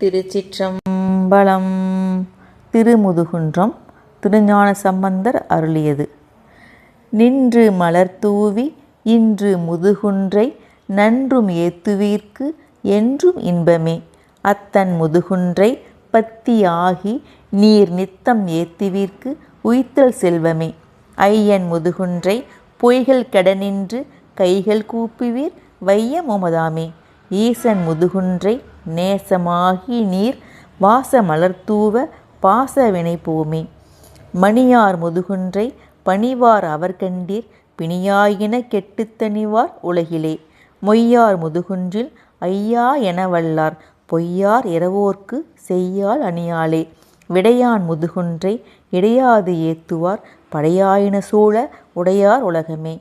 திருச்சிற்றம்பலம். திருமுதுகுன்றம் திருஞான சம்பந்தர் அருளியது. நின்று மலர்தூவி இன்று முதுகுன்றை நன்றும் ஏத்துவீர்க்கு என்றும் இன்பமே. அத்தன் முதுகுன்றை பத்தி ஆகி நீர் நித்தம் ஏத்துவீர்க்கு உய்த்தல் செல்வமே. ஐயன் முதுகுன்றை பொய்கள் கெடநின்று கைகள் கூப்புவீர் வையம் உமதாமே. ஈசன் முதுகுன்றை நேசமாகி நீர் வாச மலர்தூவ பாச வினைப்போமே. மணியார் முதுகுன்றை பணிவார் அவர் கண்டீர் பிணியாயின கெட்டுத் தணிவார் உலகிலே. மொய்யார் முதுகுன்றில் ஐயா என வல்லார் பொய்யார் இரவோர்க்கு செய்யால் அணியாளே. விடையான் முதுகுன்றை இடையாது ஏத்துவார் படையாயின சூழ உடையார் உலகமே.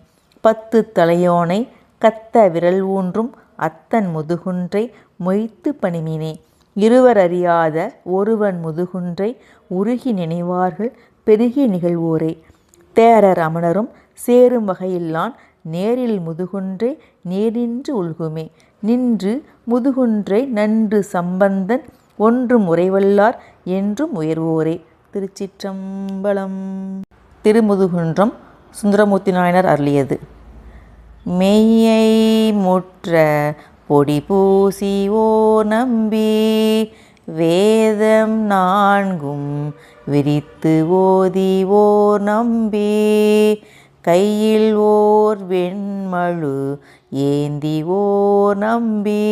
10 தலையோனை கத்த விரல் ஊன்றும் அத்தன் முதுகுன்றை மொய்த்து பணிமினே. இருவர் அறியாத ஒருவன் முதுகுன்றை உருகி நினைவார்கள் பெருகி நிகழ்வோரே. தேரர் அமணரும் சேரும் வகையில்லான் நேரில் முதுகுன்றை நேரின்று உள்குமே. நின்று முதுகுன்றை நன்று சம்பந்தன் ஒன்றும் உரைவல்லார் என்றும் உயர்வோரே. திருச்சிற்றம்பலம். திருமுதுகுன்றம் சுந்தரமூர்த்தி நாயனார் அருளியது. மெய்யை முற்ற பொடி பூசி ஓர் நம்பி வேதம் 4 விரித்து ஓதி ஓர் நம்பி கையில் ஓர் வெண்மழு ஏந்தி ஓர் நம்பி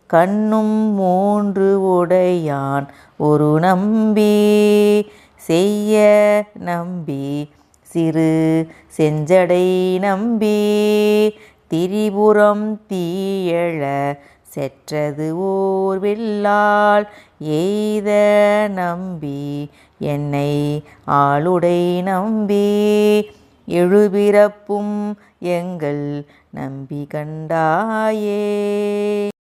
கண்ணும் 3 உடையான் ஒரு நம்பி செய்ய நம்பி சிறு செஞ்சடை நம்பி திரிபுரம் தீயழ செற்றது ஓர் வெள்ளாள் எய்த நம்பி என்னை ஆளுடை நம்பி எழுபிறப்பும் எங்கள் நம்பி கண்டாயே.